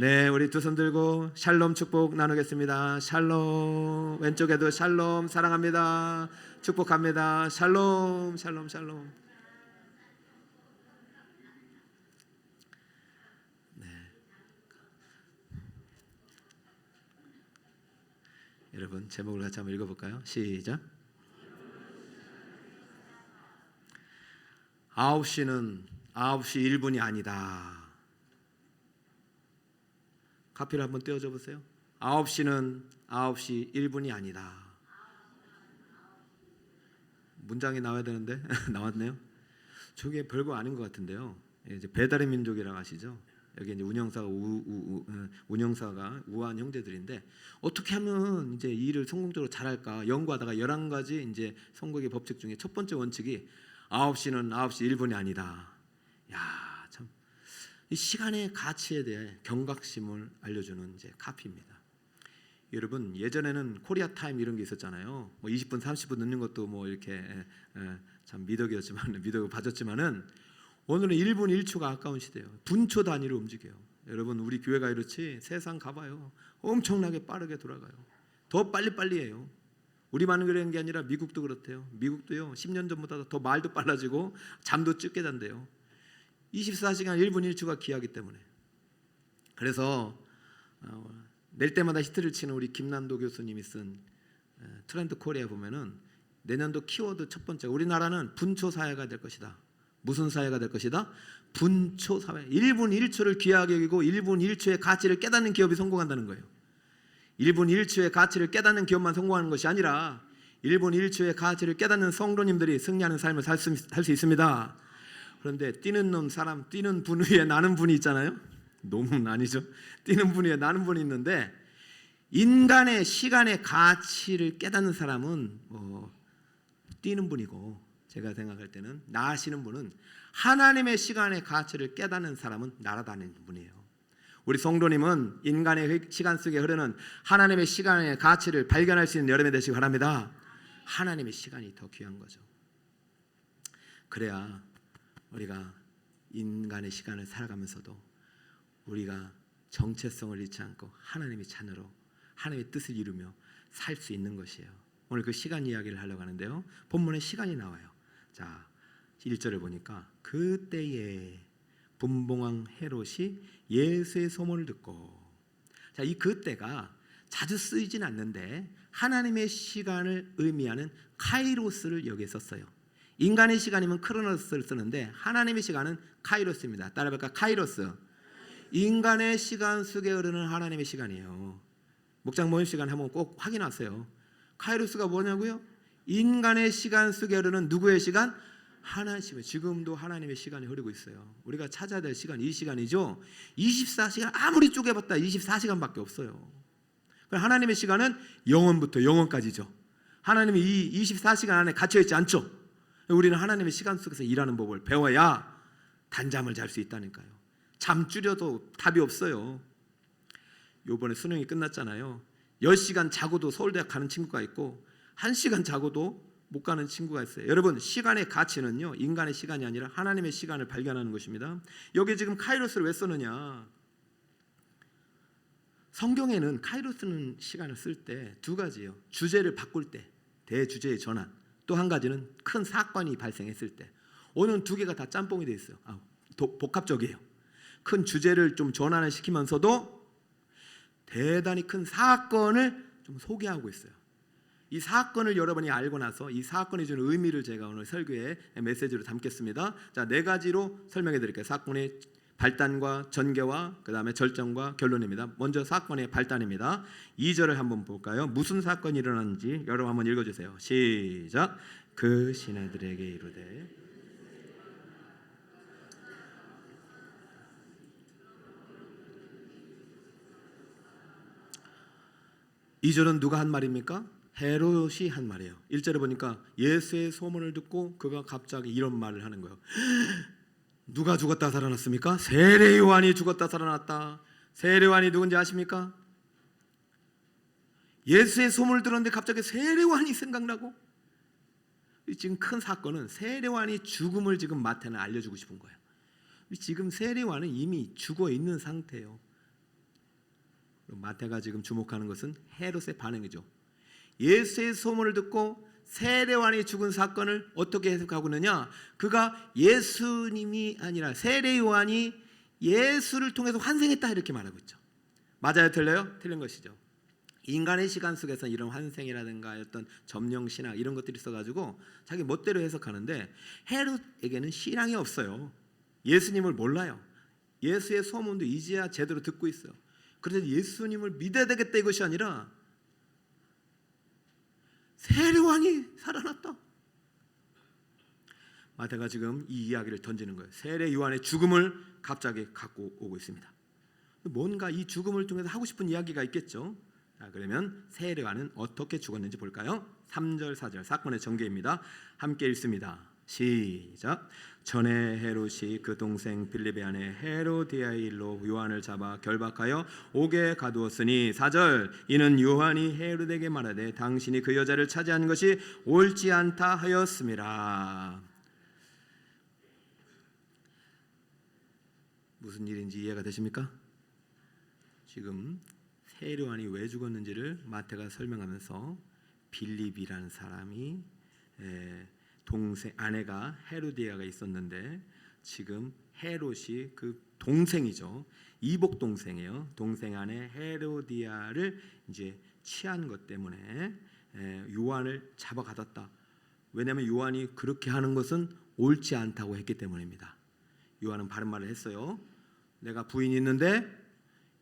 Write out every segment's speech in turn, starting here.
네, 우리 두 손 들고 샬롬 축복 나누겠습니다. 샬롬. 왼쪽에도 샬롬. 사랑합니다. 축복합니다. 샬롬, 샬롬, 샬롬. 여러분, 제목을 같이 한번 읽어볼까요? 시작. 9시는 9시 1분이 아니다. 카피를 한번 떼어줘 보세요. 9시는 9시 1분이 아니다. 문장이 나와야 되는데 나왔네요. 저게 별거 아닌 것 같은데요. 이제 배달의 민족이라고 아시죠? 여기 이제 운영사가 우아한 형제들인데 어떻게 하면 이제 이 일을 성공적으로 잘할까 연구하다가 11가지 이제 성공의 법칙 중에 첫 번째 원칙이 9시는 9시 1분이 아니다. 야, 참. 이 시간의 가치에 대해 경각심을 알려주는 이제 카피입니다. 여러분, 예전에는 코리아 타임 이런 게 있었잖아요. 뭐 20분, 30분 늦는 것도 뭐 이렇게 참 미덕이었지만 미덕을 봐줬지만은 오늘은 1분 1초가 아까운 시대예요. 분초 단위로 움직여요. 여러분, 우리 교회가 이렇지 세상 가봐요. 엄청나게 빠르게 돌아가요. 더 빨리빨리해요. 우리만 그런 게 아니라 미국도 그렇대요. 미국도요 10년 전보다 더 말도 빨라지고 잠도 적게 잔대요. 24시간 1분 1초가 귀하기 때문에. 그래서 낼 때마다 히트를 치는 우리 김난도 교수님이 쓴 트렌드 코리아 보면은 내년도 키워드 첫 번째, 우리나라는 분초 사회가 될 것이다. 무슨 사회가 될 것이다? 분초 사회. 1분 1초를 귀하게 여기고 1분 1초의 가치를 깨닫는 기업이 성공한다는 거예요. 1분 1초의 가치를 깨닫는 기업만 성공하는 것이 아니라 1분 1초의 가치를 깨닫는 성도님들이 승리하는 삶을 살 수 있습니다. 그런데 뛰는 놈 사람, 뛰는 분 위에 나는 분이 있잖아요. 놈은 아니죠. 뛰는 분 위에 나는 분이 있는데 인간의 시간의 가치를 깨닫는 사람은 뛰는 분이고, 제가 생각할 때는 나아시는 분은 하나님의 시간의 가치를 깨닫는 사람은 날아다니는 분이에요. 우리 성도님은 인간의 시간 속에 흐르는 하나님의 시간의 가치를 발견할 수 있는 여름이 되시기 바랍니다. 하나님의 시간이 더 귀한 거죠. 그래야 우리가 인간의 시간을 살아가면서도 우리가 정체성을 잃지 않고 하나님의 자녀로 하나님의 뜻을 이루며 살 수 있는 것이에요. 오늘 그 시간 이야기를 하려고 하는데요. 본문에 시간이 나와요. 자, 1절을 보니까 그때에 분봉왕 헤롯이 예수의 소문을 듣고, 자, 이 그때가 자주 쓰이진 않는데 하나님의 시간을 의미하는 카이로스를 여기에 썼어요. 인간의 시간이면 크로노스를 쓰는데 하나님의 시간은 카이로스입니다. 따라해볼까? 카이로스. 인간의 시간 속에 흐르는 하나님의 시간이에요. 목장 모임 시간 한번 꼭 확인하세요. 카이로스가 뭐냐고요? 인간의 시간 속에 흐르는 누구의 시간? 하나님의 시간. 지금도 하나님의 시간이 흐르고 있어요. 우리가 찾아야 될 시간 이 시간이죠. 24시간 아무리 쪼개봤다 24시간밖에 없어요. 하나님의 시간은 영원부터 영원까지죠. 하나님이 이 24시간 안에 갇혀있지 않죠. 우리는 하나님의 시간 속에서 일하는 법을 배워야 단잠을 잘 수 있다니까요. 잠 줄여도 답이 없어요. 요번에 수능이 끝났잖아요. 10시간 자고도 서울대학 가는 친구가 있고 1시간 자고도 못 가는 친구가 있어요. 여러분, 시간의 가치는요 인간의 시간이 아니라 하나님의 시간을 발견하는 것입니다. 여기 지금 카이로스를 왜 쓰느냐? 성경에는 카이로스는 시간을 쓸 때 두 가지예요. 주제를 바꿀 때, 대주제의 전환. 또 한 가지는 큰 사건이 발생했을 때. 오늘 두 개가 다 짬뽕이 돼 있어요. 복합적이에요. 큰 주제를 좀 전환을 시키면서도 대단히 큰 사건을 좀 소개하고 있어요. 이 사건을 여러분이 알고 나서 이 사건이 주는 의미를 제가 오늘 설교의 메시지로 담겠습니다. 자, 4가지로 설명해 드릴게요. 사건의 발단과 전개와 그 다음에 절정과 결론입니다. 먼저 사건의 발단입니다. 2절을 한번 볼까요? 무슨 사건이 일어났는지 여러분 한번 읽어주세요. 시작. 그 신하들에게 이르되 이 절은 누가 한 말입니까? 헤롯이 한 말이에요. 1절에 보니까 예수의 소문을 듣고 그가 갑자기 이런 말을 하는 거예요. 누가 죽었다 살아났습니까? 세례 요한이 죽었다 살아났다. 세례 요한이 누군지 아십니까? 예수의 소문을 들었는데 갑자기 세례 요한이 생각나고, 지금 큰 사건은 세례 요한이 죽음을 지금 마태는 알려주고 싶은 거예요. 지금 세례 요한은 이미 죽어 있는 상태예요. 마태가 지금 주목하는 것은 헤롯의 반응이죠. 예수의 소문을 듣고 세례요한이 죽은 사건을 어떻게 해석하고 있느냐? 그가 예수님이 아니라 세례요한이 예수를 통해서 환생했다 이렇게 말하고 있죠. 맞아요, 틀려요? 틀린 것이죠. 인간의 시간 속에서 이런 환생이라든가 어떤 점령 신학 이런 것들이 있어가지고 자기 멋대로 해석하는데, 헤롯에게는 신앙이 없어요. 예수님을 몰라요. 예수의 소문도 이제야 제대로 듣고 있어요. 그래서 예수님을 믿어야 되겠다 이것이 아니라 세례요한이 살아났다. 마태가 지금 이 이야기를 던지는 거예요. 세례요한의 죽음을 갑자기 갖고 오고 있습니다. 뭔가 이 죽음을 통해서 하고 싶은 이야기가 있겠죠. 자, 그러면 세례요한은 어떻게 죽었는지 볼까요? 3절 4절 사건의 전개입니다. 함께 읽습니다. 시작. 전에 헤롯이 그 동생 빌립의 아내 헤로디아의 일로 요한을 잡아 결박하여 옥에 가두었으니 4절 이는 요한이 헤롯에게 말하되 당신이 그 여자를 차지한 것이 옳지 않다 하였음이라. 무슨 일인지 이해가 되십니까? 지금 세례요한이 왜 죽었는지를 마태가 설명하면서 빌립이라는 사람이 동생 아내가 헤로디아가 있었는데 지금 헤롯이 그 동생이죠. 이복 동생이에요. 동생 아내 헤로디아를 이제 취한 것 때문에 요한을 잡아가뒀다. 왜냐하면 요한이 그렇게 하는 것은 옳지 않다고 했기 때문입니다. 요한은 바른 말을 했어요. 내가 부인이 있는데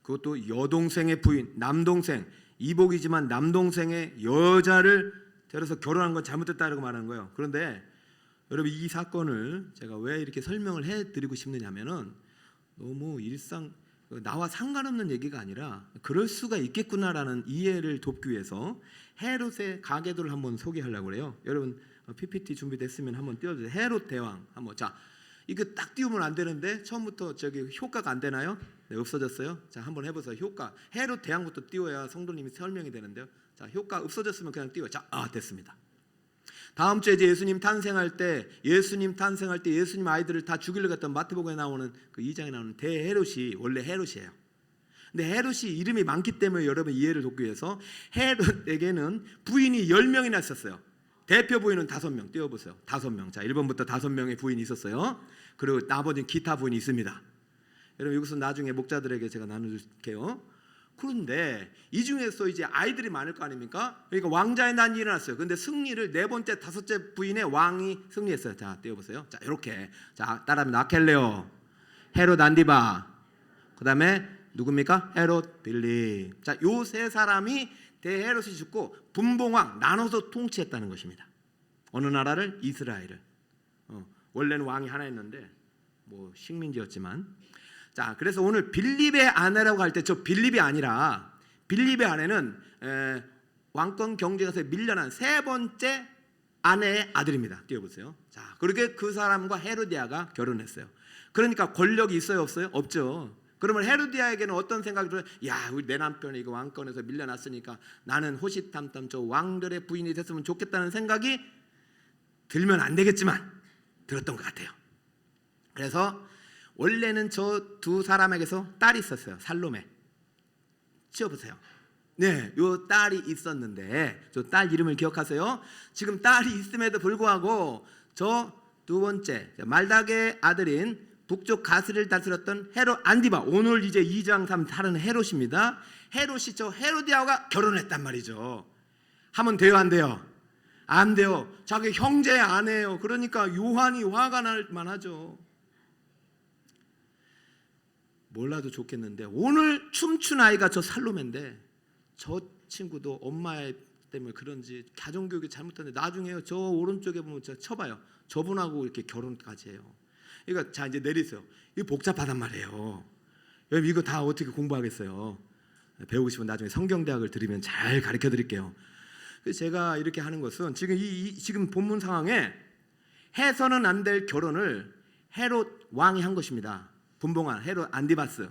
그것도 여동생의 부인, 남동생, 이복이지만 남동생의 여자를 데려서 결혼한 건 잘못됐다라고 말하는 거예요. 그런데 여러분 이 사건을 제가 왜 이렇게 설명을 해드리고 싶느냐면은 너무 일상 나와 상관없는 얘기가 아니라 그럴 수가 있겠구나라는 이해를 돕기 위해서 헤롯의 가계도를 한번 소개하려고 그래요. 여러분 PPT 준비됐으면 한번 띄워주세요. 헤롯 대왕 한번. 자, 이거 딱 띄우면 안 되는데 처음부터 저기 효과가 안 되나요? 네, 없어졌어요. 자, 한번 해보세요. 효과. 헤롯 대왕부터 띄워야 성도님이 설명이 되는데요. 자, 효과 없어졌으면 그냥 띄워요. 자, 됐습니다. 다음 주에 이제 예수님 탄생할 때 예수님 아이들을 다 죽이려고 했던 마태복음에 나오는 그 2장에 나오는 대헤롯이 원래 헤롯이에요. 근데 헤롯이 이름이 많기 때문에 여러분 이해를 돕기 위해서 헤롯에게는 부인이 10명이나 있었어요. 대표 부인은 5명 띄워보세요. 5명. 자, 1번부터 5명의 부인이 있었어요. 그리고 나머지 기타 부인이 있습니다. 여러분 이것은 나중에 목자들에게 제가 나눠줄게요. 그런데 이 중에서 이제 아이들이 많을 거 아닙니까? 그러니까 왕자의 난이 일어났어요. 근데 승리를 4번째, 5째 부인의 왕이 승리했어요. 자, 띄워보세요. 자, 이렇게. 자, 따라하면 아켈레오, 헤롯 안디바, 그 다음에 누굽니까? 헤롯 빌립. 자, 요 3사람이 대헤롯이 죽고 분봉왕 나눠서 통치했다는 것입니다. 어느 나라를? 이스라엘을. 원래는 왕이 하나였는데 뭐 식민지였지만. 자, 그래서 오늘 빌립의 아내라고 할 때 저 빌립이 아니라 빌립의 아내는 왕권 경쟁에서 밀려난 3번째 아내의 아들입니다. 띄워보세요. 자, 그렇게 그 사람과 헤로디아가 결혼했어요. 그러니까 권력이 있어요, 없어요? 없죠. 그러면 헤로디아에게는 어떤 생각이 들어요? 야, 우리 내 남편이 이거 왕권에서 밀려났으니까 나는 호시탐탐 저 왕들의 부인이 됐으면 좋겠다는 생각이 들면 안 되겠지만 들었던 것 같아요. 그래서 원래는 저 2 사람에게서 딸이 있었어요. 살로메. 지어보세요. 네, 요 딸이 있었는데 저 딸 이름을 기억하세요. 지금 딸이 있음에도 불구하고 저 2번째 말닥의 아들인 북쪽 가스를 다스렸던 헤롯 안디바, 오늘 이제 2장 3 다른 헤롯입니다. 헤롯이 저 헤로디아와 결혼했단 말이죠. 하면 돼요, 안 돼요? 안 돼요. 자기 형제 아내예요. 그러니까 요한이 화가 날 만하죠. 몰라도 좋겠는데 오늘 춤춘 아이가 저 살로메인데 저 친구도 엄마 때문에 그런지 가정교육이 잘못됐는데 나중에 저 오른쪽에 보면 저 쳐봐요. 저분하고 이렇게 결혼까지 해요. 그러니까 자 이제 내리세요. 이거 복잡하단 말이에요. 여러분 이거 다 어떻게 공부하겠어요? 배우고 싶으면 나중에 성경대학을 들으면 잘 가르쳐 드릴게요. 그래서 제가 이렇게 하는 것은 지금 지금 본문 상황에 해서는 안 될 결혼을 헤롯 왕이 한 것입니다. 분봉한 헤롯 안디바스,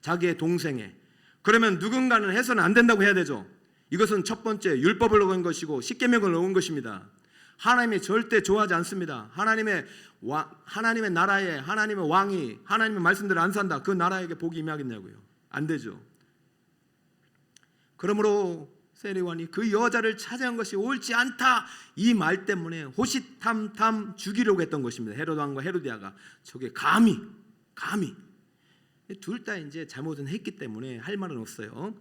자기의 동생의. 그러면 누군가는 해서는 안 된다고 해야 되죠. 이것은 첫 번째 율법을 어긴 것이고 십계명을 어긴 것입니다. 하나님이 절대 좋아하지 않습니다. 하나님의 나라에 하나님의 왕이 하나님의 말씀대로 안 산다. 그 나라에게 복이 임하겠냐고요. 안 되죠. 그러므로 세례요한이 그 여자를 차지한 것이 옳지 않다 이 말 때문에 호시탐탐 죽이려고 했던 것입니다. 헤롯 왕과 헤로디아가 저게 감히 둘 다 이제 잘못은 했기 때문에 할 말은 없어요.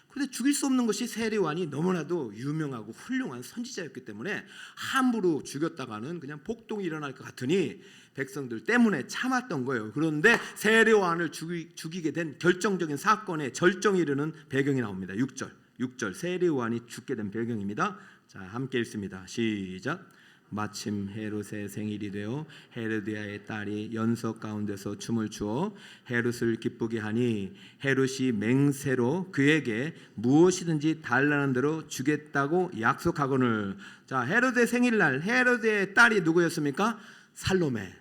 그런데 죽일 수 없는 것이 세례요한이 너무나도 유명하고 훌륭한 선지자였기 때문에 함부로 죽였다가는 그냥 폭동이 일어날 것 같으니 백성들 때문에 참았던 거예요. 그런데 세례요한을 죽이게 된 결정적인 사건의 절정에 이르는 배경이 나옵니다. 6절 세례요한이 죽게 된 배경입니다. 자, 함께 읽습니다. 시작. 마침 헤롯의 생일이 되어 헤로디아의 딸이 연석 가운데서 춤을 추어 헤롯을 기쁘게 하니 헤롯이 맹세로 그에게 무엇이든지 달라는 대로 주겠다고 약속하거늘. 자, 헤롯의 생일날 헤로디아의 딸이 누구였습니까? 살로메.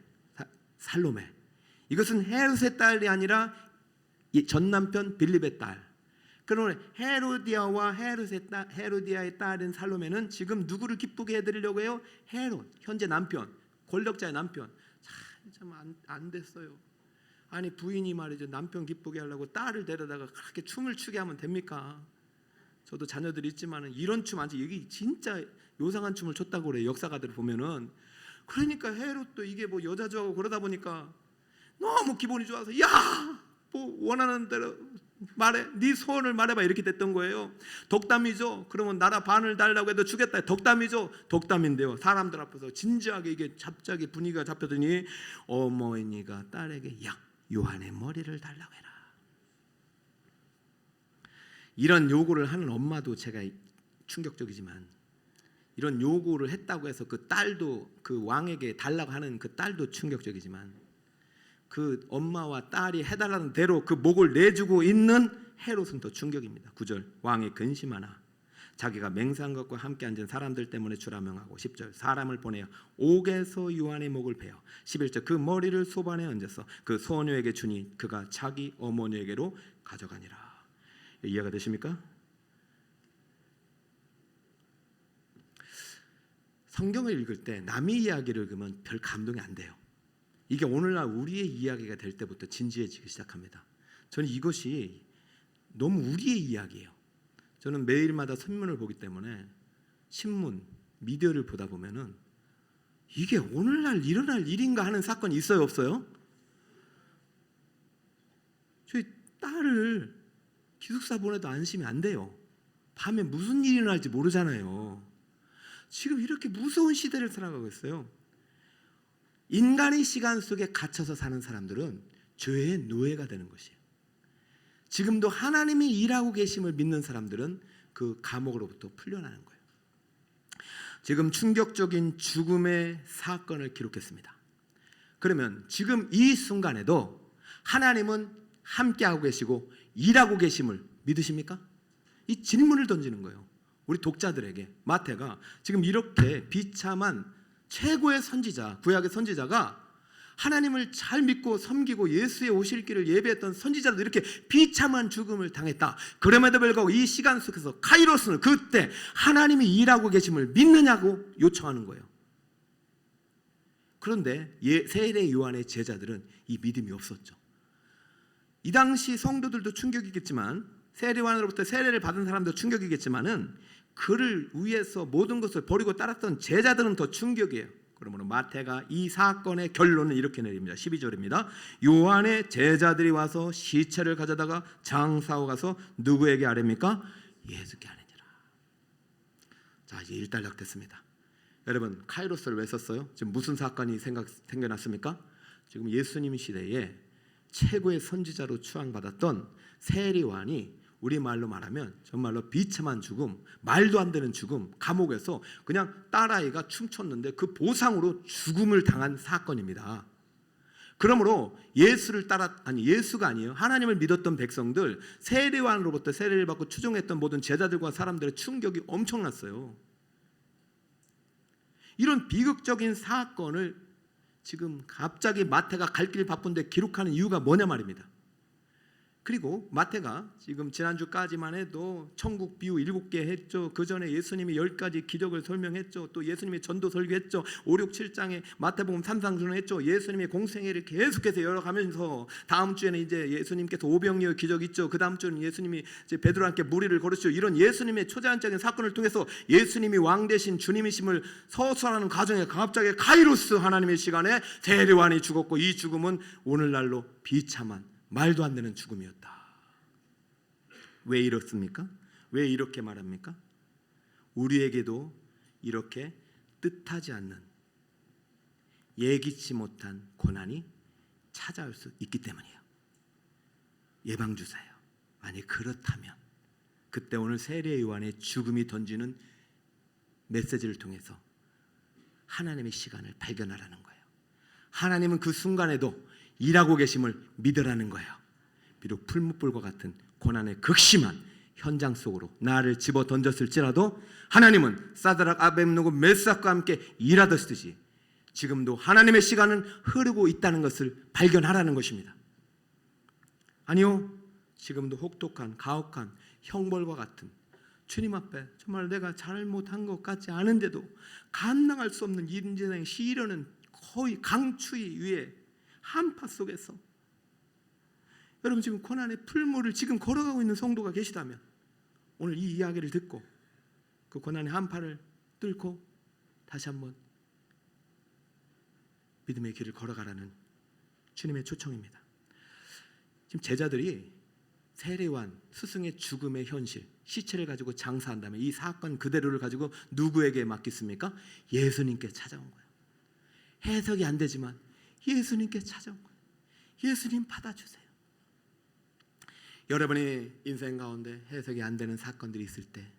이것은 헤롯의 딸이 아니라 전 남편 빌립의 딸. 그러면 헤로디아와 헤로디아의 딸인 살로메는 지금 누구를 기쁘게 해드리려고 해요? 헤롯, 현재 남편, 권력자의 남편. 참 안 됐어요. 아니 부인이 말이죠, 남편 기쁘게 하려고 딸을 데려다가 그렇게 춤을 추게 하면 됩니까? 저도 자녀들이 있지만은 이런 춤 아직 여기 진짜 요상한 춤을 췄다고 그래요. 역사가들을 보면은. 그러니까 헤롯도 이게 뭐 여자 좋아하고 그러다 보니까 너무 기분이 좋아서 야, 뭐 원하는 대로 말해, 네 소원을 말해봐 이렇게 됐던 거예요. 덕담이죠. 그러면 나라 반을 달라고 해도 주겠다. 덕담이죠. 덕담인데요. 사람들 앞에서 진지하게 이게 갑자기 분위기가 잡혀더니 어머니가 딸에게 야, 요한의 머리를 달라고 해라. 이런 요구를 하는 엄마도 제가 충격적이지만 이런 요구를 했다고 해서 그 딸도 그 왕에게 달라고 하는 그 딸도 충격적이지만 그 엄마와 딸이 해달라는 대로 그 목을 내주고 있는 헤롯은 더 충격입니다. 9절 왕이 근심하나 자기가 맹세한 것과 함께 앉은 사람들 때문에 주라 명하고 10절 사람을 보내어 옥에서 요한의 목을 베어 11절 그 머리를 소반에 얹어서 그 소녀에게 주니 그가 자기 어머니에게로 가져가니라. 이해가 되십니까? 성경을 읽을 때 남의 이야기를 읽으면 별 감동이 안 돼요. 이게 오늘날 우리의 이야기가 될 때부터 진지해지기 시작합니다. 저는 이것이 너무 우리의 이야기예요. 저는 매일마다 선문을 보기 때문에 신문, 미디어를 보다 보면은 이게 오늘날 일어날 일인가 하는 사건이 있어요, 없어요? 저희 딸을 기숙사 보내도 안심이 안 돼요. 밤에 무슨 일이 날지 모르잖아요. 지금 이렇게 무서운 시대를 살아가고 있어요. 인간의 시간 속에 갇혀서 사는 사람들은 죄의 노예가 되는 것이에요. 지금도 하나님이 일하고 계심을 믿는 사람들은 그 감옥으로부터 풀려나는 거예요. 지금 충격적인 죽음의 사건을 기록했습니다. 그러면 지금 이 순간에도 하나님은 함께하고 계시고 일하고 계심을 믿으십니까? 이 질문을 던지는 거예요. 우리 독자들에게 마태가 지금 이렇게 비참한 최고의 선지자, 구약의 선지자가 하나님을 잘 믿고 섬기고 예수의 오실 길을 예배했던 선지자도 이렇게 비참한 죽음을 당했다. 그럼에도 불구하고 이 시간 속에서 카이로스는 그때 하나님이 일하고 계심을 믿느냐고 요청하는 거예요. 그런데 세례 요한의 제자들은 이 믿음이 없었죠. 이 당시 성도들도 충격이겠지만 세례 요한으로부터 세례를 받은 사람도 충격이겠지만은 그를 위해서 모든 것을 버리고 따랐던 제자들은 더 충격이에요. 그러므로 마태가 이 사건의 결론을 이렇게 내립니다. 12절입니다. 요한의 제자들이 와서 시체를 가져다가 장사하고 가서 누구에게 아뢰입니까? 예수께 아뢰니라. 자, 이제 일단락됐습니다. 여러분, 카이로스를 왜 썼어요? 지금 무슨 사건이 생겨났습니까? 지금 예수님 시대에 최고의 선지자로 추앙받았던 세례 요한이 우리말로 말하면 정말로 비참한 죽음, 말도 안 되는 죽음, 감옥에서 그냥 딸아이가 춤췄는데 그 보상으로 죽음을 당한 사건입니다. 그러므로 예수가 아니에요. 하나님을 믿었던 백성들, 세례 요한으로부터 세례를 받고 추종했던 모든 제자들과 사람들의 충격이 엄청났어요. 이런 비극적인 사건을 지금 갑자기 마태가 갈 길 바쁜데 기록하는 이유가 뭐냐 말입니다. 그리고 마태가 지금 지난주까지만 해도 천국 비유 7개 했죠. 그 전에 예수님이 10가지 기적을 설명했죠. 또 예수님이 전도 설교했죠. 5, 6, 7장에 마태복음 3상순을 했죠. 예수님의 공생애를 계속해서 열어가면서 다음 주에는 이제 예수님께서 오병이어 기적 있죠. 그 다음 주는 예수님이 이제 베드로한테 무리를 걸으시죠. 이런 예수님의 초자연적인 사건을 통해서 예수님이 왕 대신 주님이심을 서술하는 과정에 갑자기 카이로스 하나님의 시간에 세례요한이 죽었고, 이 죽음은 오늘날로 비참한 말도 안 되는 죽음이었다. 왜 이렇습니까? 왜 이렇게 말합니까? 우리에게도 이렇게 뜻하지 않는, 예기치 못한 고난이 찾아올 수 있기 때문이에요. 예방주사예요. 만약 그렇다면 그때 오늘 세례 요한의 죽음이 던지는 메시지를 통해서 하나님의 시간을 발견하라는 거예요. 하나님은 그 순간에도 일하고 계심을 믿으라는 거예요. 비록 풀무불과 같은 고난의 극심한 현장 속으로 나를 집어 던졌을지라도 하나님은 사드락, 아벳느고, 메삭과 함께 일하듯이 지금도 하나님의 시간은 흐르고 있다는 것을 발견하라는 것입니다. 아니요, 지금도 혹독한 가혹한 형벌과 같은 주님 앞에 정말 내가 잘못한 것 같지 않은데도 감당할 수 없는 인생의 시련은 거의 강추위 위에 한파 속에서 여러분 지금 고난의 풀무를 지금 걸어가고 있는 성도가 계시다면 오늘 이 이야기를 듣고 그 고난의 한파를 뚫고 다시 한번 믿음의 길을 걸어가라는 주님의 초청입니다. 지금 제자들이 세례요한 스승의 죽음의 현실, 시체를 가지고 장사한다면 이 사건 그대로를 가지고 누구에게 맡겼습니까? 예수님께 찾아온 거예요. 해석이 안 되지만 예수님께 찾아온 거예요. 예수님 받아주세요. 여러분의 인생 가운데 해석이 안 되는 사건들이 있을 때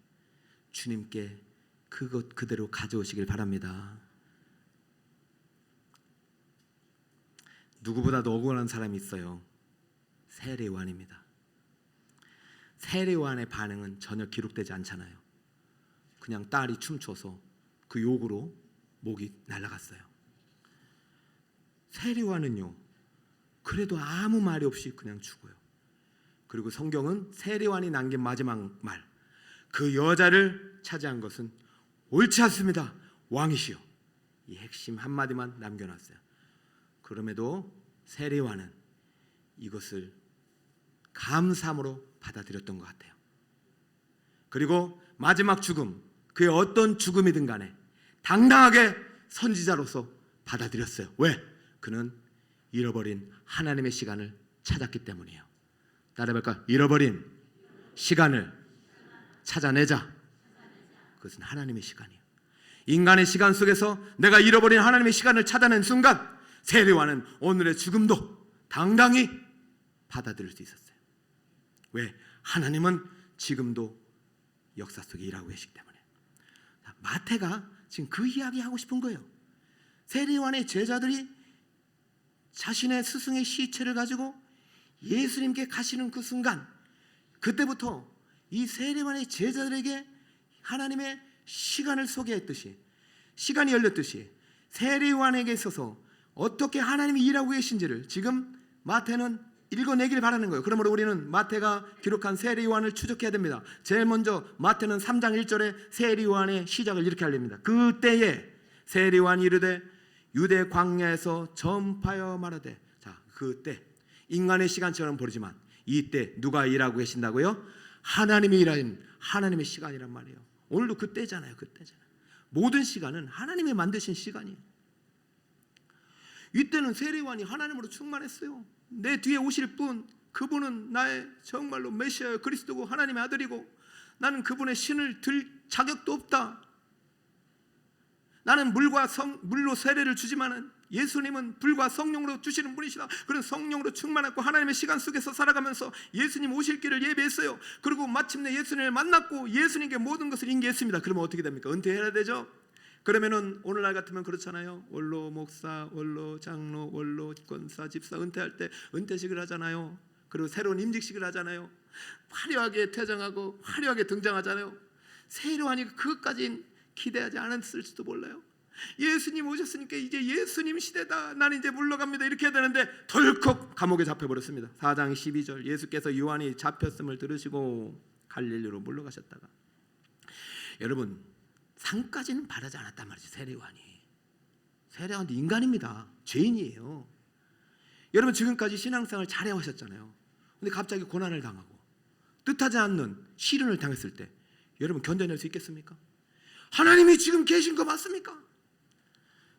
주님께 그것 그대로 가져오시길 바랍니다. 누구보다도 억울한 사람이 있어요. 세례요한입니다. 세례요한의 반응은 전혀 기록되지 않잖아요. 그냥 딸이 춤춰서 그 욕으로 목이 날아갔어요. 세례요한은요, 그래도 아무 말이 없이 그냥 죽어요. 그리고 성경은 세례요한이 남긴 마지막 말, 그 여자를 차지한 것은 옳지 않습니다. 왕이시여. 이 핵심 한마디만 남겨놨어요. 그럼에도 세례요한은 이것을 감사함으로 받아들였던 것 같아요. 그리고 마지막 죽음, 그의 어떤 죽음이든 간에 당당하게 선지자로서 받아들였어요. 왜? 그는 잃어버린 하나님의 시간을 찾았기 때문이에요. 따라해볼까? 잃어버린 시간을 찾아내자. 그것은 하나님의 시간이에요. 인간의 시간 속에서 내가 잃어버린 하나님의 시간을 찾아낸 순간 세례요한은 오늘의 죽음도 당당히 받아들일 수 있었어요. 왜? 하나님은 지금도 역사 속에 일하고 계시기 때문에. 마태가 지금 그 이야기 하고 싶은 거예요. 세례요한의 제자들이 자신의 스승의 시체를 가지고 예수님께 가시는 그 순간, 그때부터 이 세례요한의 제자들에게 하나님의 시간을 소개했듯이, 시간이 열렸듯이 세례요한에게 있어서 어떻게 하나님이 일하고 계신지를 지금 마태는 읽어내길 바라는 거예요. 그러므로 우리는 마태가 기록한 세례요한을 추적해야 됩니다. 제일 먼저 마태는 3장 1절에 세례요한의 시작을 이렇게 알립니다. 그때에 세례요한이 이르되 유대 광야에서 전파하여 말하되. 자, 그때 인간의 시간처럼 보이지만 이때 누가 일하고 계신다고요? 하나님이 일하는 하나님의 시간이란 말이에요. 오늘도 그때잖아요. 그때잖아요. 모든 시간은 하나님이 만드신 시간이에요. 이때는 세례요한이 하나님으로 충만했어요. 내 뒤에 오실 분, 그분은 나의 정말로 메시아 그리스도고 하나님의 아들이고 나는 그분의 신을 들 자격도 없다. 나는 물로 세례를 주지만은 예수님은 불과 성령으로 주시는 분이시다. 그런 성령으로 충만하고 하나님의 시간 속에서 살아가면서 예수님 오실 길을 예배했어요. 그리고 마침내 예수님을 만났고 예수님께 모든 것을 인계했습니다. 그러면 어떻게 됩니까? 은퇴해야 되죠. 그러면은 오늘날 같으면 그렇잖아요. 원로 목사, 원로 장로, 원로 권사, 집사 은퇴할 때 은퇴식을 하잖아요. 그리고 새로운 임직식을 하잖아요. 화려하게 퇴장하고 화려하게 등장하잖아요. 세례요한이 그것까지 기대하지 않았을지도 몰라요. 예수님 오셨으니까 이제 예수님 시대다. 나는 이제 물러갑니다. 이렇게 해야 되는데 덜컥 감옥에 잡혀버렸습니다. 4장 12절 예수께서 요한이 잡혔음을 들으시고 갈릴리로 물러가셨다가 여러분 상까지는 바라지 않았단 말이죠. 세례요한도 인간입니다. 죄인이에요. 여러분 지금까지 신앙생활 잘 해오셨잖아요. 근데 갑자기 고난을 당하고 뜻하지 않는 시련을 당했을 때 여러분 견뎌낼 수 있겠습니까? 하나님이 지금 계신 거 맞습니까?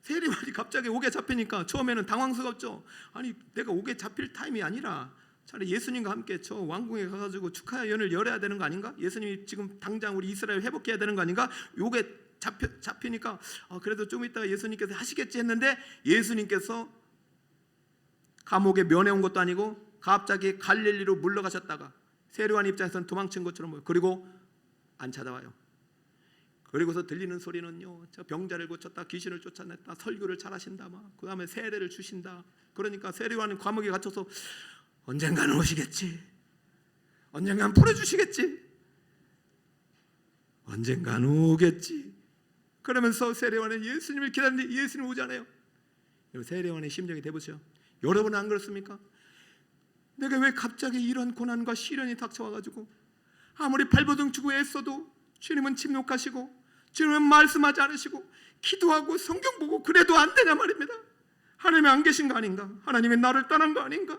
세례요한이 갑자기 옥에 잡히니까 처음에는 당황스럽죠. 아니 내가 옥에 잡힐 타임이 아니라 차라리 예수님과 함께 저 왕궁에 가가지고 축하의 연을 열어야 되는 거 아닌가? 예수님이 지금 당장 우리 이스라엘 회복해야 되는 거 아닌가? 옥에 잡히니까 그래도 좀 이따가 예수님께서 하시겠지 했는데 예수님께서 감옥에 면회 온 것도 아니고 갑자기 갈릴리로 물러가셨다가 세례요한 입장에서는 도망친 것처럼 보여요. 그리고 안 찾아와요. 그리고서 들리는 소리는요, 저 병자를 고쳤다, 귀신을 쫓아냈다, 설교를 잘하신다, 그 다음에 세례를 주신다. 그러니까 세례요한은 감옥에 갇혀서 언젠가는 오시겠지, 언젠가는 풀어주시겠지, 언젠가는 오겠지. 그러면서 세례요한은 예수님을 기다리는데 예수님 오지 않아요. 세례요한의 심정이 돼보세요. 여러분은 안 그렇습니까? 내가 왜 갑자기 이런 고난과 시련이 닥쳐와가지고 아무리 발버둥 치고 애써도 주님은 침묵하시고 주님은 말씀하지 않으시고 기도하고 성경 보고 그래도 안 되냐 말입니다. 하나님이 안 계신 거 아닌가? 하나님이 나를 떠난 거 아닌가?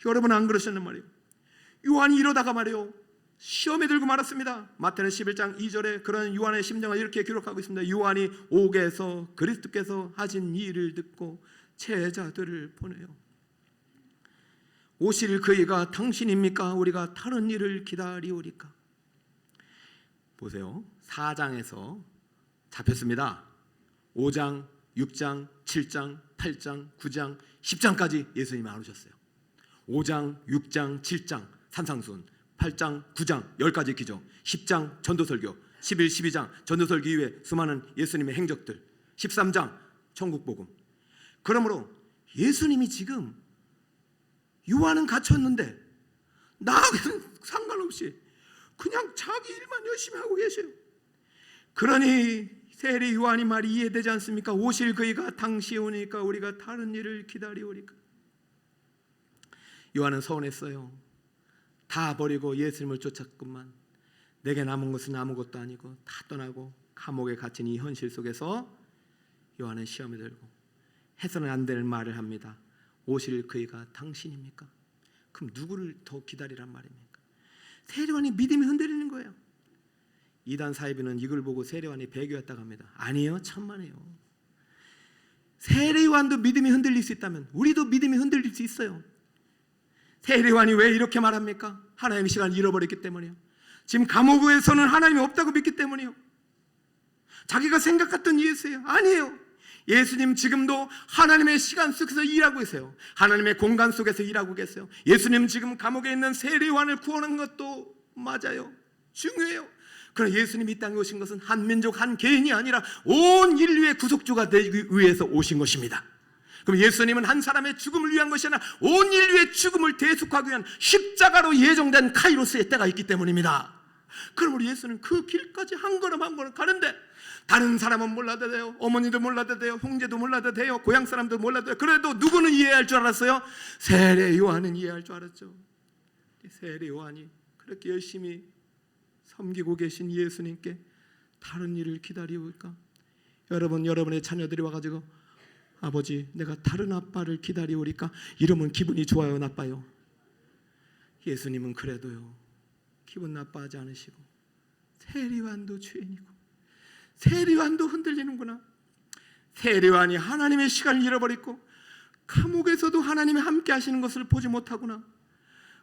여러분 안 그러셨단 말이에요. 요한이 이러다가 말이에요 시험에 들고 말았습니다. 마태는 11장 2절에 그런 요한의 심정을 이렇게 기록하고 있습니다. 요한이 옥에서 그리스도께서 하신 일을 듣고 제자들을 보내요. 오실 그이가 당신입니까? 우리가 다른 일을 기다리오리까? 보세요. 4장에서 잡혔습니다. 5장, 6장, 7장, 8장, 9장, 10장까지 예수님이 안 오셨어요. 5장, 6장, 7장 산상순, 8장, 9장 10가지 기적, 10장 전도설교, 11, 12장 전도설교 이후에 수많은 예수님의 행적들, 13장 천국복음. 그러므로 예수님이 지금 요한은 갇혔는데 나하고는 상관없이 그냥 자기 일만 열심히 하고 계세요. 그러니 세례 요한이 말이 이해되지 않습니까? 오실 그이가 당시 오니까 우리가 다른 일을 기다리오리까? 요한은 서운했어요. 다 버리고 예수님을 쫓았건만 내게 남은 것은 아무것도 아니고 다 떠나고 감옥에 갇힌 이 현실 속에서 요한은 시험에 들고 해서는 안 될 말을 합니다. 오실 그이가 당신입니까? 그럼 누구를 더 기다리란 말입니까? 세례요한이 믿음이 흔들리는 거예요. 이단 사이비는 이걸 보고 세례요한이 배교했다고 합니다. 아니요, 천만에요. 세례요한도 믿음이 흔들릴 수 있다면 우리도 믿음이 흔들릴 수 있어요. 세례요한이 왜 이렇게 말합니까? 하나님의 시간을 잃어버렸기 때문이요. 지금 감옥에서는 하나님이 없다고 믿기 때문이요. 자기가 생각했던 예수예요. 아니에요. 예수님 지금도 하나님의 시간 속에서 일하고 계세요. 하나님의 공간 속에서 일하고 계세요. 예수님 지금 감옥에 있는 세례요한을 구원한 것도 맞아요. 중요해요. 그러나 예수님이 이 땅에 오신 것은 한 민족 한 개인이 아니라 온 인류의 구속주가 되기 위해서 오신 것입니다. 그럼 예수님은 한 사람의 죽음을 위한 것이 아니라 온 인류의 죽음을 대속하기 위한 십자가로 예정된 카이로스의 때가 있기 때문입니다. 그럼 우리 예수는 그 길까지 한 걸음 한 걸음 가는데 다른 사람은 몰라도 돼요. 어머니도 몰라도 돼요. 형제도 몰라도 돼요. 고향 사람도 몰라도 돼요. 그래도 누구는 이해할 줄 알았어요? 세례 요한은 이해할 줄 알았죠. 세례 요한이 그렇게 열심히 섬기고 계신 예수님께 다른 일을 기다리올까? 여러분, 여러분의 자녀들이 와가지고 아버지 내가 다른 아빠를 기다리오리까? 이러면 기분이 좋아요, 나빠요? 예수님은 그래도요 기분 나빠하지 않으시고 세례요한도 죄인이고 세례요한도 흔들리는구나. 세례요한이 하나님의 시간을 잃어버리고 감옥에서도 하나님이 함께 하시는 것을 보지 못하구나.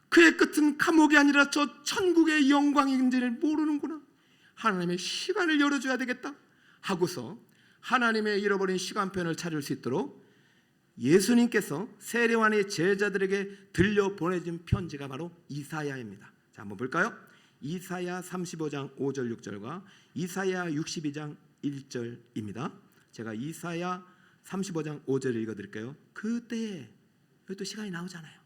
그의 끝은 감옥이 아니라 저 천국의 영광인지를 모르는구나. 하나님의 시간을 열어줘야 되겠다 하고서 하나님의 잃어버린 시간표를 찾을 수 있도록 예수님께서 세례요한의 제자들에게 들려 보내준 편지가 바로 이사야입니다. 자, 한번 볼까요? 이사야 35장 5절 6절과 이사야 62장 1절입니다. 제가 이사야 35장 5절을 읽어드릴게요. 그때에 여기 또 시간이 나오잖아요.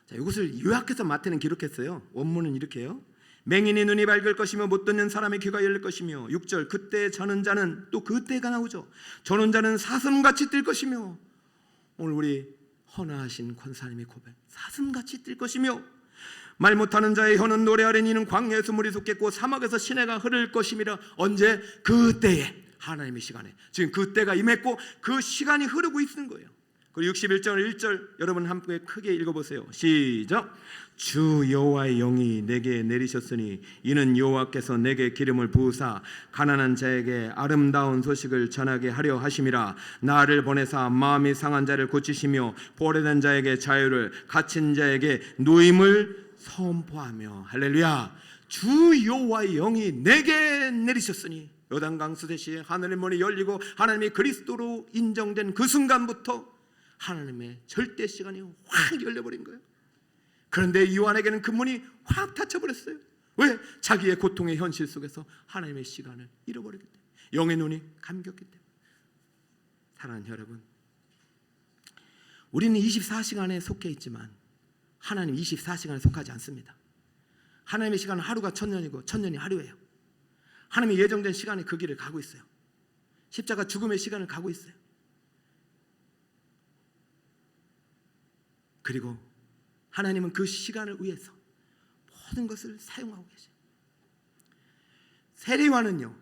자, 이것을 요약해서 마태는 기록했어요. 원문은 이렇게 해요. 맹인이 눈이 밝을 것이며 못 듣는 사람의 귀가 열릴 것이며 6절 그때 저는 자는 또 그때가 나오죠. 저는 자는 사슴같이 뛸 것이며 오늘 우리 헌화하신 권사님의 고백 사슴같이 뛸 것이며 말 못하는 자의 혀는 노래하려니 이는 광야에서 물이 솟겠고 사막에서 시내가 흐를 것임이라. 언제? 그때에 하나님의 시간에 지금 그때가 임했고 그 시간이 흐르고 있는 거예요. 그리고 61절 1절 여러분 함께 크게 읽어보세요. 시작. 주 여호와의 영이 내게 내리셨으니 이는 여호와께서 내게 기름을 부으사 가난한 자에게 아름다운 소식을 전하게 하려 하심이라. 나를 보내사 마음이 상한 자를 고치시며 포로된 자에게 자유를 갇힌 자에게 노임을 선포하며. 할렐루야. 주 여호와의 영이 내게 내리셨으니 요단강 수대시에 하늘의 문이 열리고 하나님이 그리스도로 인정된 그 순간부터 하나님의 절대 시간이 확 열려버린 거예요. 그런데 요한에게는 그 문이 확 닫혀버렸어요. 왜? 자기의 고통의 현실 속에서 하나님의 시간을 잃어버렸기 때문에, 영의 눈이 감겼기 때문에. 사랑하는 여러분, 우리는 24시간에 속해 있지만 하나님 24시간에 속하지 않습니다. 하나님의 시간은 하루가 천년이고 천년이 하루예요. 하나님의 예정된 시간에 그 길을 가고 있어요. 십자가 죽음의 시간을 가고 있어요. 그리고 하나님은 그 시간을 위해서 모든 것을 사용하고 계세요. 세례요한은요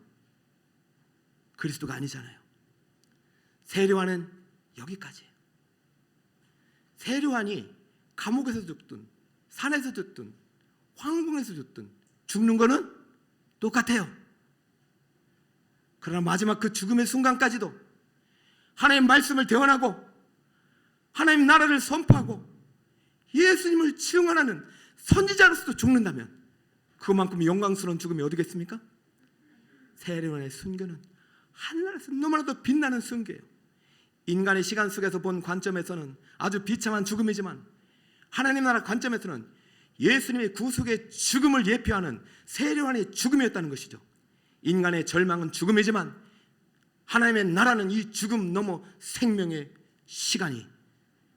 그리스도가 아니잖아요. 세례요한은 여기까지예요. 세례요한이 감옥에서 죽든 산에서 죽든 황궁에서 죽든 죽는 거는 똑같아요. 그러나 마지막 그 죽음의 순간까지도 하나님 말씀을 대언하고 하나님 나라를 선포하고 예수님을 증언하는 선지자로서도 죽는다면 그만큼 영광스러운 죽음이 어디겠습니까? 세례요한의 순교는 하늘나라에서 너무나도 빛나는 순교예요. 인간의 시간 속에서 본 관점에서는 아주 비참한 죽음이지만 하나님 나라 관점에서는 예수님의 구속의 죽음을 예표하는 세례요한의 죽음이었다는 것이죠. 인간의 절망은 죽음이지만 하나님의 나라는 이 죽음 넘어 생명의 시간이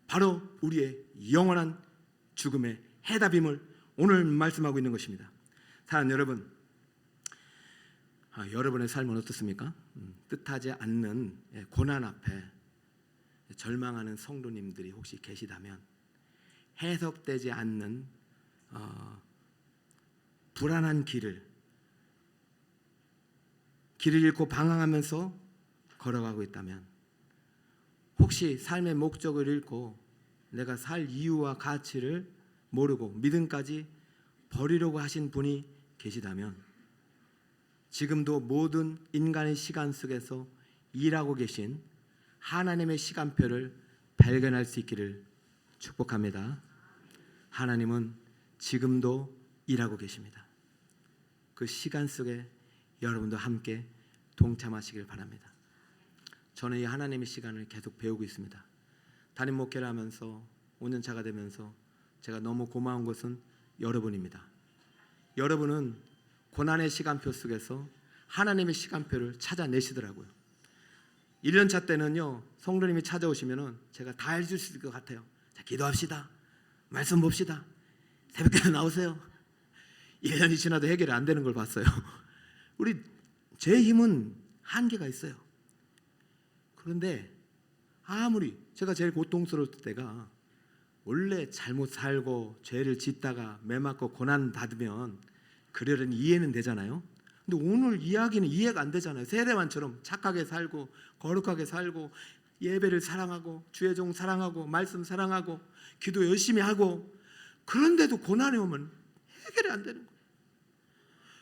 바로 우리의 영원한 죽음의 해답임을 오늘 말씀하고 있는 것입니다. 사랑하는 여러분, 여러분의 삶은 어떻습니까? 뜻하지 않는 고난 앞에 절망하는 성도님들이 혹시 계시다면 해석되지 않는 불안한 길을 잃고 방황하면서 걸어가고 있다면, 혹시 삶의 목적을 잃고 내가 살 이유와 가치를 모르고 믿음까지 버리려고 하신 분이 계시다면 지금도 모든 인간의 시간 속에서 일하고 계신 하나님의 시간표를 발견할 수 있기를 축복합니다. 하나님은 지금도 일하고 계십니다. 그 시간 속에 여러분도 함께 동참하시길 바랍니다. 저는 이 하나님의 시간을 계속 배우고 있습니다. 담임 목회를 하면서 5년차가 되면서 제가 너무 고마운 것은 여러분입니다. 여러분은 고난의 시간표 속에서 하나님의 시간표를 찾아내시더라고요. 1년차 때는요, 성도님이 찾아오시면 제가 다 해줄 수 있을 것 같아요. 자, 기도합시다. 말씀 봅시다. 새벽기도 나오세요. 1년이 지나도 해결이 안 되는 걸 봤어요. 제 힘은 한계가 있어요. 그런데 아무리 제가 제일 고통스러울 때가 원래 잘못 살고 죄를 짓다가 매 맞고 고난 받으면 그러려니 이해는 되잖아요. 근데 오늘 이야기는 이해가 안 되잖아요. 세례만처럼 착하게 살고 거룩하게 살고 예배를 사랑하고 주의 종 사랑하고 말씀 사랑하고 기도 열심히 하고, 그런데도 고난이 오면 해결이 안 되는 거예요.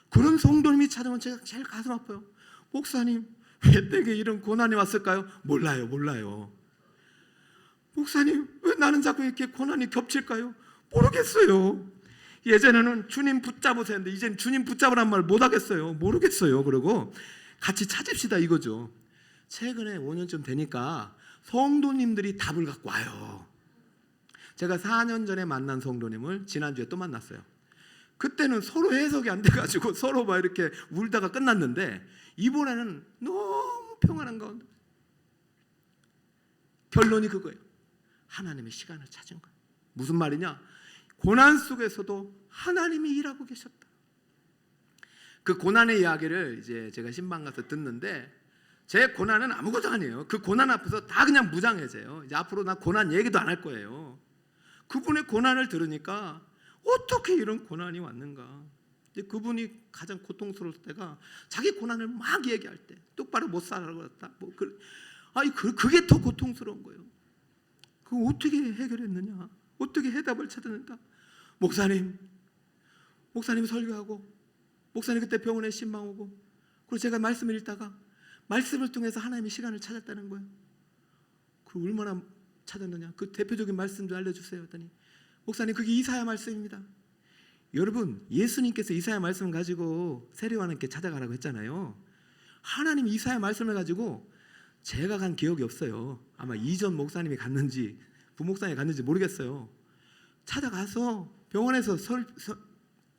그런 성도님이 찾아오면 제가 제일 가슴 아파요. 목사님, 왜 내게 이런 고난이 왔을까요? 몰라요. 목사님, 왜 나는 자꾸 이렇게 고난이 겹칠까요? 모르겠어요. 예전에는 주님 붙잡으세요 했는데 이제는 주님 붙잡으란 말 못하겠어요. 모르겠어요. 그러고 같이 찾읍시다 이거죠. 최근에 5년쯤 되니까 성도님들이 답을 갖고 와요. 제가 4년 전에 만난 성도님을 지난주에 또 만났어요. 그때는 서로 해석이 안 돼가지고 서로 막 이렇게 울다가 끝났는데 이번에는 너무 평안한 가운데 결론이 그거예요. 하나님의 시간을 찾은 거예요. 무슨 말이냐? 고난 속에서도 하나님이 일하고 계셨다. 그 고난의 이야기를 이제 제가 신방 가서 듣는데 제 고난은 아무것도 아니에요. 그 고난 앞에서 다 그냥 무장해져요. 이제 앞으로 나 고난 얘기도 안 할 거예요. 그분의 고난을 들으니까 어떻게 이런 고난이 왔는가. 그분이 가장 고통스러울 때가 자기 고난을 막 얘기할 때, 똑바로 못 살아갔다. 그게 더 고통스러운 거예요. 그거 어떻게 해결했느냐? 어떻게 해답을 찾았는가? 목사님 설교하고, 목사님 그때 병원에 신방 오고, 그리고 제가 말씀을 읽다가 말씀을 통해서 하나님의 시간을 찾았다는 거예요. 그 얼마나 찾았느냐? 그 대표적인 말씀 좀 알려주세요. 했더니 목사님 그게 이사야 말씀입니다. 여러분, 예수님께서 이사야 말씀을 가지고 세례요한에게 찾아가라고 했잖아요. 하나님 이사야 말씀을 가지고 제가 간 기억이 없어요. 아마 이전 목사님이 갔는지 부목사님이 갔는지 모르겠어요. 찾아가서 병원에서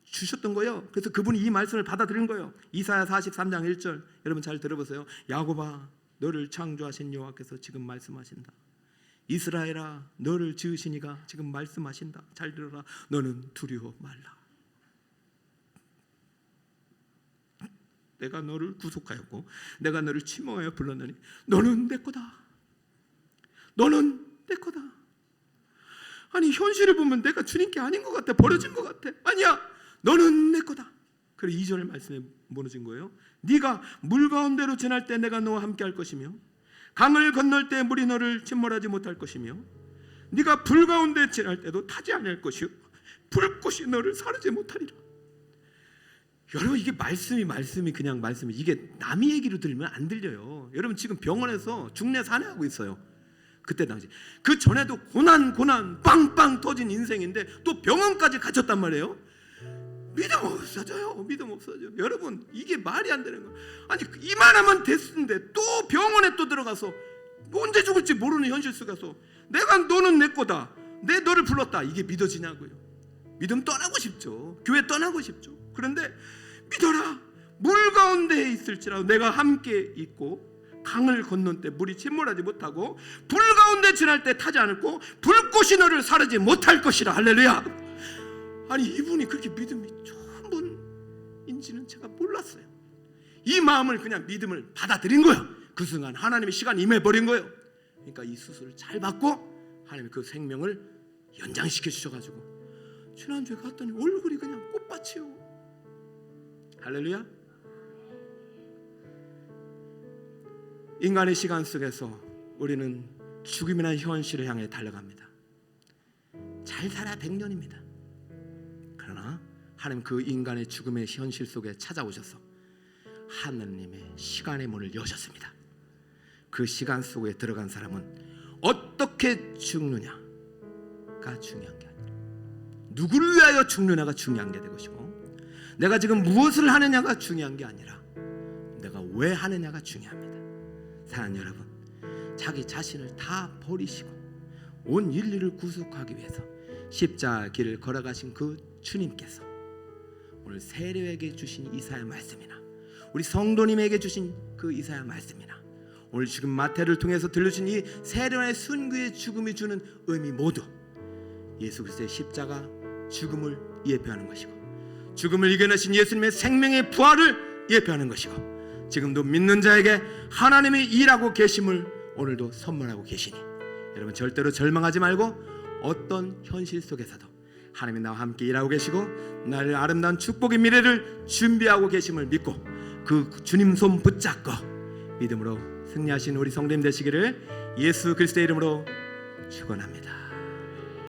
주셨던 거예요. 그래서 그분이 이 말씀을 받아들인 거예요. 이사야 43장 1절 여러분 잘 들어보세요. 야곱아 너를 창조하신 여호와께서 지금 말씀하신다. 이스라엘아 너를 지으신 이가 지금 말씀하신다. 잘 들어라. 너는 두려워 말라. 내가 너를 구속하였고 내가 너를 침노하여 불렀느니 너는 내 거다. 너는 내 거다. 아니 현실을 보면 내가 주님께 아닌 것 같아. 버려진 것 같아. 아니야. 너는 내 거다. 그래 2절 말씀에 무너진 거예요. 네가 물 가운데로 지날 때 내가 너와 함께 할 것이며 강을 건널 때 물이 너를 침몰하지 못할 것이며 네가 불 가운데 지날 때도 타지 아니할 것이요 불꽃이 너를 사르지 못하리라. 여러분 이게 말씀이 그냥 말씀이 이게 남의 얘기로 들으면 안 들려요. 여러분 지금 병원에서 중내 산해하고 있어요. 그때 당시 그 전에도 고난 빵빵 터진 인생인데 또 병원까지 갇혔단 말이에요. 믿음 없어져요. 여러분 이게 말이 안 되는 거예요. 아니 이만하면 됐는데 또 병원에 또 들어가서 언제 죽을지 모르는 현실 속에서 내가 너는 내 거다. 내 너를 불렀다. 이게 믿어지냐고요. 믿음 떠나고 싶죠. 교회 떠나고 싶죠. 그런데 믿어라. 물 가운데 있을지라도 내가 함께 있고 강을 건넌 때 물이 침몰하지 못하고 불 가운데 지날 때 타지 않고 불꽃이 너를 사르지 못할 것이라. 할렐루야. 아니 이분이 그렇게 믿음이 좋은 분인지는 제가 몰랐어요. 이 마음을 그냥 믿음을 받아들인 거예요. 그 순간 하나님의 시간이 임해버린 거예요. 그러니까 이 수술을 잘 받고 하나님이 그 생명을 연장시켜 주셔가지고 지난주에 갔더니 얼굴이 그냥 꽃밭이요. 할렐루야. 인간의 시간 속에서 우리는 죽음이라는 현실을 향해 달려갑니다. 잘 살아 100년입니다. 그러나 하나님 그 인간의 죽음의 현실 속에 찾아오셔서 하나님의 시간의 문을 여셨습니다. 그 시간 속에 들어간 사람은 어떻게 죽느냐가 중요한 게 아니라 누구를 위하여 죽느냐가 중요한 게 되고 내가 지금 무엇을 하느냐가 중요한 게 아니라 내가 왜 하느냐가 중요합니다. 사랑하는 여러분, 자기 자신을 다 버리시고 온 인류를 구속하기 위해서 십자가 길을 걸어가신 그 주님께서 오늘 세례에게 주신 이사야 말씀이나 우리 성도님에게 주신 그 이사야 말씀이나 오늘 지금 마태를 통해서 들려주신 이 세례의 순교의 죽음이 주는 의미 모두 예수 그리스도의 십자가 죽음을 예표하는 것이고 죽음을 이겨내신 예수님의 생명의 부활을 예표하는 것이고 지금도 믿는 자에게 하나님이 일하고 계심을 오늘도 선물하고 계시니 여러분 절대로 절망하지 말고 어떤 현실 속에서도 하나님이 나와 함께 일하고 계시고 나를 아름다운 축복의 미래를 준비하고 계심을 믿고 그 주님 손 붙잡고 믿음으로 승리하신 우리 성도님 되시기를 예수 그리스도의 이름으로 축원합니다.